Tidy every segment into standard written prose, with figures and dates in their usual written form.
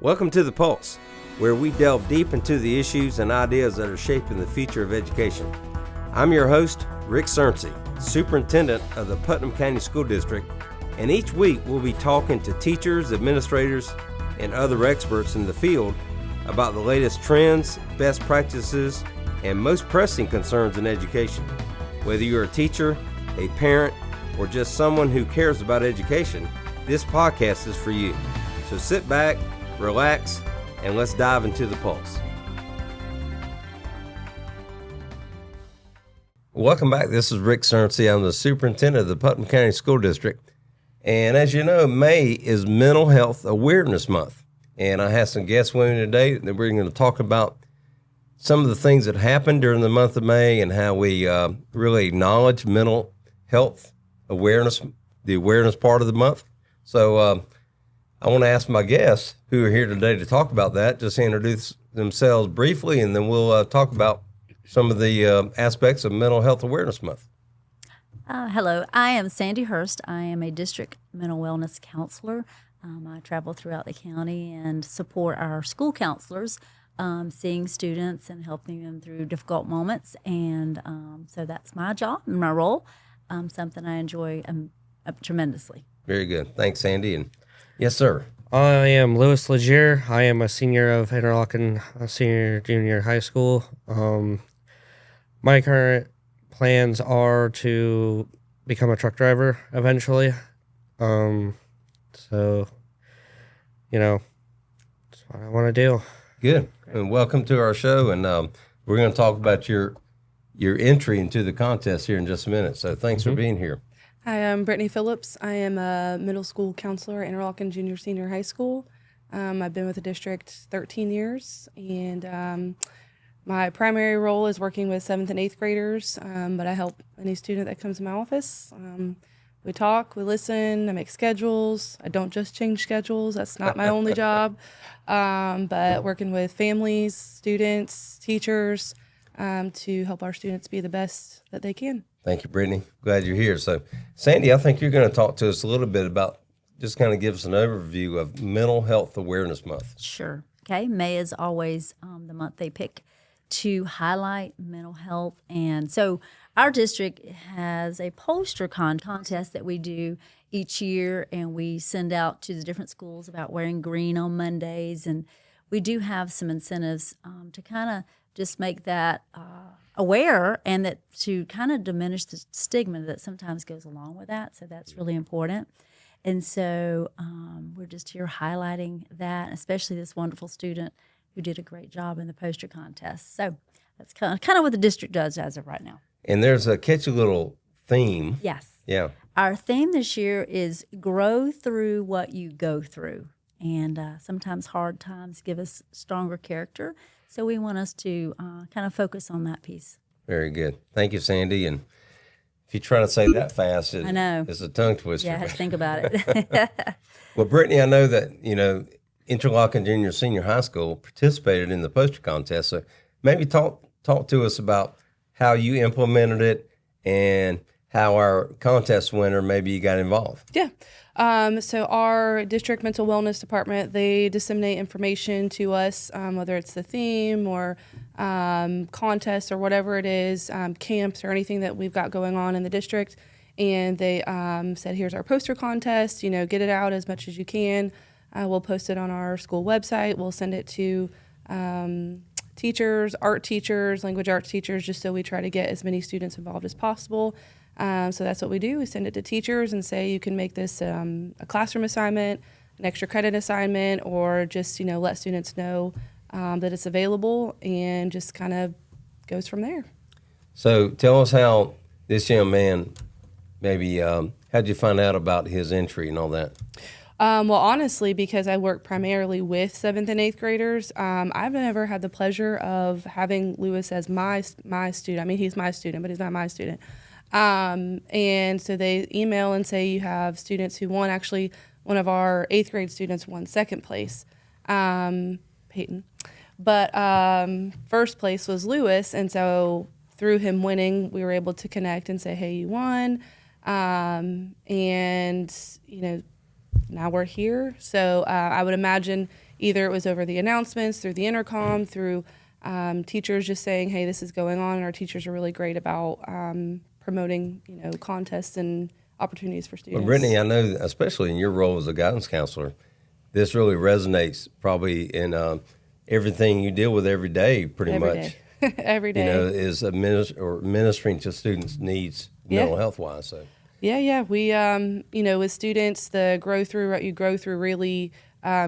Welcome to The Pulse, where we delve deep into the issues and ideas that are shaping the future of education. I'm your host, Rick Surrency, Superintendent of the Putnam County School District, and each week we'll be talking to teachers, administrators, and other experts in the field about the latest trends, best practices, and most pressing concerns in education. Whether you're a teacher, a parent, or just someone who cares about education, this podcast is for you. So sit back, relax, and let's dive into the pulse. Welcome back. This is Rick Surrency. I'm the superintendent of the Putnam County School District. And as you know, May is Mental Health Awareness Month. And I have some guests with me today that we're going to talk about some of the things that happened during the month of May and how we really acknowledge mental health awareness, the awareness part of the month. So I want to ask my guests who are here today to talk about that, just introduce themselves briefly, and then we'll talk about some of the aspects of Mental Health Awareness Month. Hello, I am Sandy Hurst. I am a district mental wellness counselor. I travel throughout the county and support our school counselors, seeing students and helping them through difficult moments. And so that's my job and my role, something I enjoy tremendously. Very good. Thanks, Sandy. And yes, sir. I am Louis Legere. I am a senior of Interlochen Senior Junior High School. My current plans are to become a truck driver eventually. So, you know, that's what I want to do. Good. And welcome to our show. And we're going to talk about your entry into the contest here in just a minute. So thanks for being here. Hi, I'm Brittani Phillips. I am a middle school counselor at Interlochen Junior Senior High School. I've been with the district 13 years, and my primary role is working with 7th and 8th graders, but I help any student that comes to my office. We talk, we listen, I make schedules. I don't just change schedules. That's not my only job, but working with families, students, teachers, to help our students be the best that they can. Thank you, Brittani. Glad you're here. So, Sandy, I think you're going to talk to us a little bit about, just kind of give us an overview of Mental Health Awareness Month. Sure. Okay. May is always the month they pick to highlight mental health. And so our district has a poster contest that we do each year, and we send out to the different schools about wearing green on Mondays. And we do have some incentives to kind of just make that aware, and that to kind of diminish the stigma that sometimes goes along with that. So that's really important. And so we're just here highlighting that, especially this wonderful student who did a great job in the poster contest. So that's kind of what the district does as of right now. And there's a catchy little theme. Yes. Yeah. Our theme this year is grow through what you go through. And sometimes hard times give us stronger character. So we want us to kind of focus on that piece. Very good. Thank you, Sandy. And if you try to say that fast, I know. It's a tongue twister. Yeah, I had to think about it. Well, Brittani, I know that, Interlochen Junior Senior High School participated in the poster contest. So maybe talk to us about how you implemented it and how our contest winner, maybe you got involved. Yeah. So our district mental wellness department, they disseminate information to us, whether it's the theme or contests or whatever it is, camps or anything that we've got going on in the district. And they said, here's our poster contest, get it out as much as you can. We'll post it on our school website. We'll send it to teachers, art teachers, language arts teachers, just so we try to get as many students involved as possible. So that's what we do. We send it to teachers and say, you can make this a classroom assignment, an extra credit assignment, or just, let students know that it's available, and just kind of goes from there. So tell us how this young man, maybe, how'd you find out about his entry and all that? Well, honestly, because I work primarily with 7th and 8th graders, I've never had the pleasure of having Louis as my student. I mean, he's my student, but he's not my student. And so they email and say you have students who won. Actually, one of our 8th grade students won second place, Peyton. But first place was Louis, and so through him winning, we were able to connect and say, hey, you won. And, now we're here. So I would imagine either it was over the announcements, through the intercom, through teachers just saying, hey, this is going on. And our teachers are really great about promoting, contests and opportunities for students. Well, Brittany, I know, especially in your role as a guidance counselor, this really resonates probably in everything you deal with every day, pretty Every much. day. Every day. Is ministering to students' needs mental health wise. So. Yeah. We, with students, you grow through really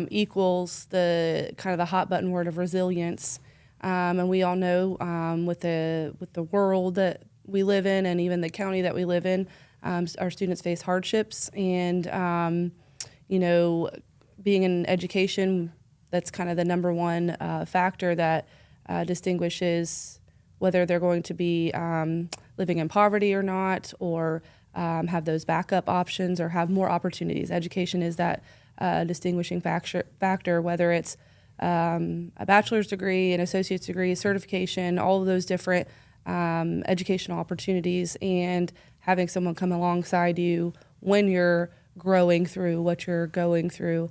equals the kind of the hot button word of resilience. And we all know with the world that we live in, and even the county that we live in, our students face hardships. And, being in education, that's kind of the number one factor that distinguishes whether they're going to be living in poverty or not, or have those backup options or have more opportunities. Education is that distinguishing factor, whether it's a bachelor's degree, an associate's degree, certification, all of those different educational opportunities, and having someone come alongside you when you're growing through what you're going through,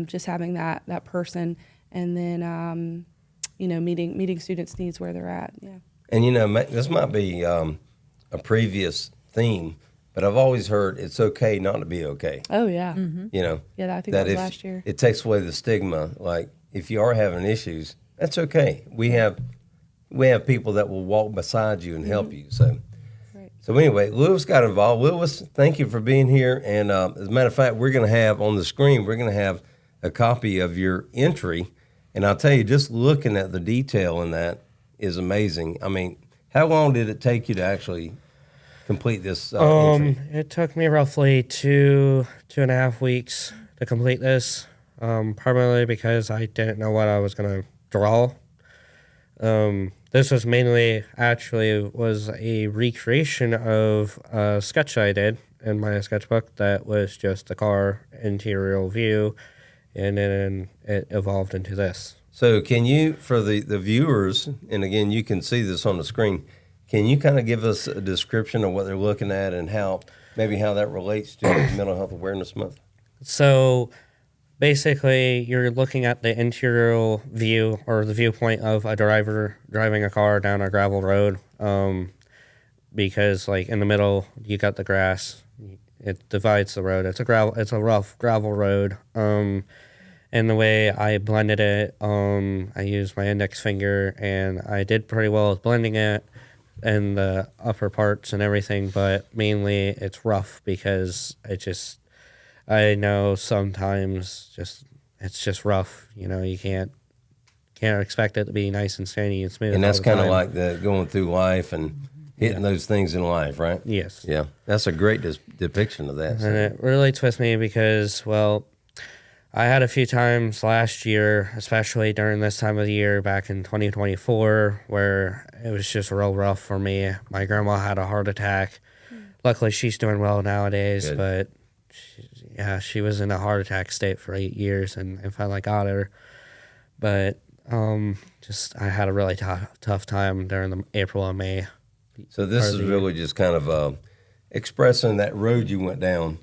just having that person, and then meeting students' needs where they're at. Yeah. And this might be a previous theme, but I've always heard it's okay not to be okay. Oh yeah. Mm-hmm. Yeah, I think that was last year. It takes away the stigma. Like if you are having issues, that's okay. We have people that will walk beside you and help you. So. Right. So anyway, Lewis got involved. Lewis, thank you for being here. And as a matter of fact, we're going to have on the screen, we're going to have a copy of your entry. And I'll tell you, just looking at the detail in that is amazing. I mean, how long did it take you to actually complete this entry? It took me roughly 2.5 weeks to complete this, primarily because I didn't know what I was going to draw. This was was a recreation of a sketch I did in my sketchbook that was just the car interior view, and then it evolved into this. So can you, for the viewers, and again, you can see this on the screen, can you kind of give us a description of what they're looking at and how that relates to Mental Health Awareness Month? So basically, you're looking at the interior view or the viewpoint of a driver driving a car down a gravel road, because like in the middle, you got the grass. It divides the road. It's a rough gravel road. And the way I blended it, I used my index finger, and I did pretty well with blending it and the upper parts and everything, but mainly it's rough because I know sometimes it's just rough. You can't expect it to be nice and sandy and smooth. And that's kind of like the going through life and hitting those things in life, right? Yes. Yeah, that's a great depiction of that. And it relates with me because, well, I had a few times last year, especially during this time of the year back in 2024, where it was just real rough for me. My grandma had a heart attack. Luckily, she's doing well nowadays, Good. but she was in a heart attack state for 8 years and finally got her. But I had a really tough time during the April and May. So this is really just kind of expressing that road you went down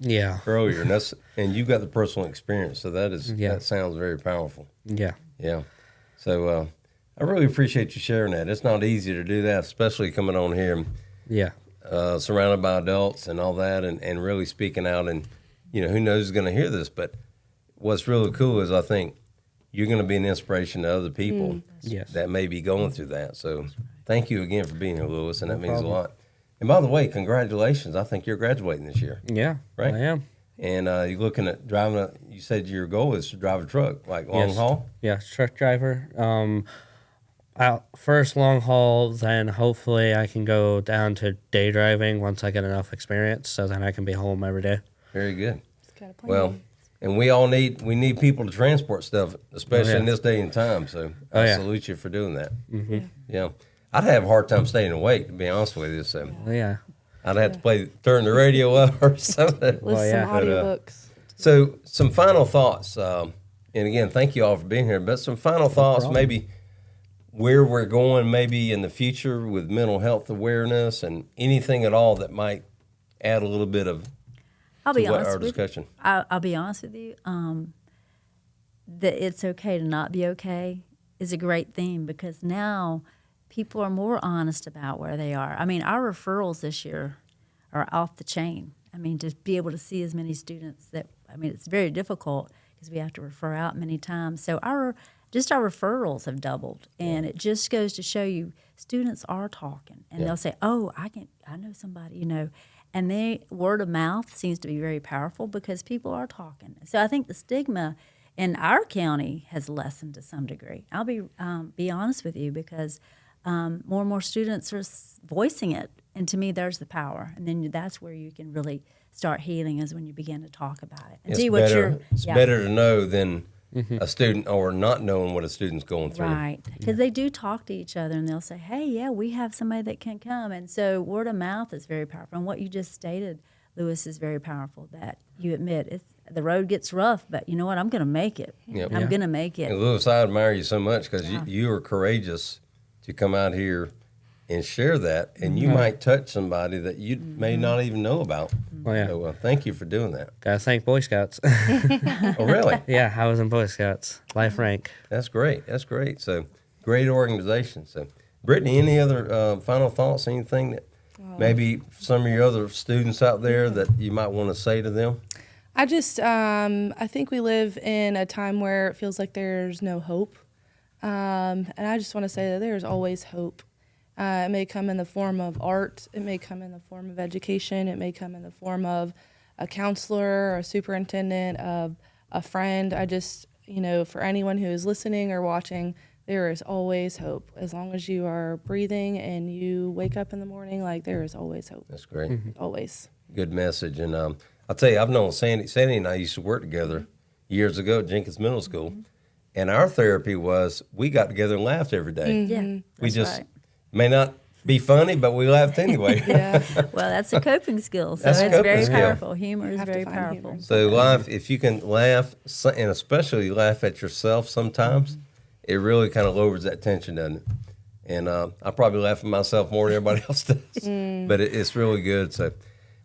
earlier, and you got the personal experience. So that sounds very powerful. Yeah. So I really appreciate you sharing that. It's not easy to do that, especially coming on here. Yeah. Surrounded by adults and all that, and really speaking out. And who knows who's going to hear this, but what's really cool is I think you're going to be an inspiration to other people that may be going through that. So thank you again for being here, Lewis, and that means a lot. And by the way, congratulations. I think you're graduating this year. Yeah, right? I am. And you're looking at driving you said your goal is to drive a truck, like long haul? Yeah, truck driver. First long haul, then hopefully I can go down to day driving once I get enough experience, so then I can be home every day. Very good. Got a plan. Well, and we need people to transport stuff, especially in this day and time. So I salute you for doing that. Mm-hmm. Yeah. I'd have a hard time staying awake, to be honest with you. So I'd have to turn the radio up or something. Listen some audiobooks. So some final thoughts. And again, thank you all for being here. But some final thoughts, maybe where we're going maybe in the future with mental health awareness and anything at all that might add a little bit of I'll be honest our with discussion. I'll be honest with you. that it's okay to not be okay is a great theme, because now people are more honest about where they are. I mean, our referrals this year are off the chain. I mean, to be able to see as many students that, I mean, it's very difficult because we have to refer out many times. So our referrals have doubled, and it just goes to show you students are talking, and they'll say, "Oh, I know somebody," you know, and word of mouth seems to be very powerful because people are talking. So I think the stigma in our county has lessened to some degree. I'll be honest with you, because more and more students are voicing it, and to me, there's the power. And then that's where you can really start healing, is when you begin to talk about it and It's see what it's better to know than a student, or not knowing what a student's going through. Right, because they do talk to each other, and they'll say, "Hey, yeah, we have somebody that can come." And so word of mouth is very powerful. And what you just stated, Lewis, is very powerful. That you admit the road gets rough, but you know what? I'm going to make it. Yep. I'm going to make it. And Lewis, I admire you so much, because you are courageous to come out here and share that, and you might touch somebody that you may not even know about. Oh, yeah. So thank you for doing that. Gotta thank Boy Scouts. Oh, really? Yeah, I was in Boy Scouts. Life rank. That's great. That's great. So great organization. So Brittany, any other final thoughts? Anything that maybe some of your other students out there that you might want to say to them? I just, I think we live in a time where it feels like there's no hope. And I just want to say that there's always hope. It may come in the form of art. It may come in the form of education. It may come in the form of a counselor or a superintendent, of a friend. I just, for anyone who is listening or watching, there is always hope. As long as you are breathing and you wake up in the morning, there is always hope. That's great. Always. Good message. And I'll tell you, I've known Sandy. Sandy and I used to work together years ago at Jenkins Middle School. And our therapy was we got together and laughed every day. Yeah, We just right. may not be funny, but we laughed anyway. Yeah. Well, that's a coping skill. So That's a it's coping very skill. powerful. Humor is have to very find powerful. humor. So laugh, if you can laugh, and especially laugh at yourself sometimes, it really kind of lowers that tension, doesn't it? And I probably laugh at myself more than everybody else does, but it's really good. So,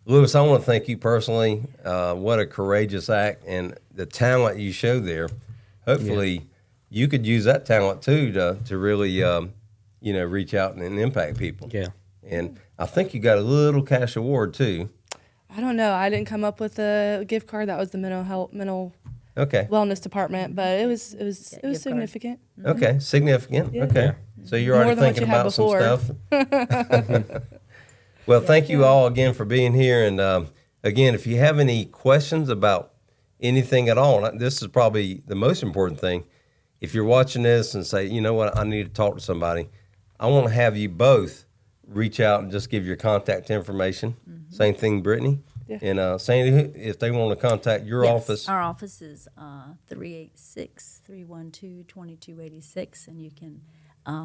Lewis, I want to thank you personally. What a courageous act, and the talent you show there. Hopefully, you could use that talent too to really, reach out and impact people. Yeah. And I think you got a little cash award too. I don't know. I didn't come up with a gift card. That was the mental Okay. wellness department, but it was gift card. significant. Okay. Significant. Yeah. Okay. So you're More already than what thinking you had about some before. stuff. Well, thank you all again for being here. And again, if you have any questions about anything at all, and this is probably the most important thing. If you're watching this and say, you know what, I need to talk to somebody, I want to have you both reach out and just give your contact information. Same thing, Brittany. Yeah. And Sandy, if they want to contact your Yes, office. Our office is 386-312-2286, and you can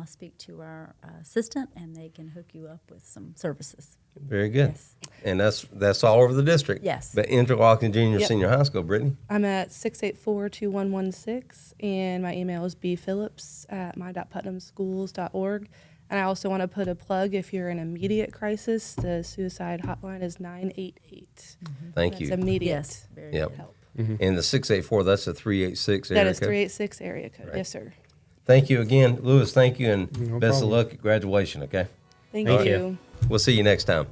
speak to our assistant, and they can hook you up with some services. Very good. Yes. And that's all over the district. Yes. But Interlochen Junior Yep. Senior High School, Brittany. I'm at 684-2116, and my email is bphillips@my.putnamschools.org. And I also want to put a plug, if you're in immediate crisis, the suicide hotline is 988. Thank you. That's immediate Yes, very Yep. good help. And the 684, that's the 386 That area is code. 386 area code. Yes, sir. Thank you again. Lewis, thank you, and No best problem. of luck at graduation, okay? Thank Thank you. you. We'll see you next time.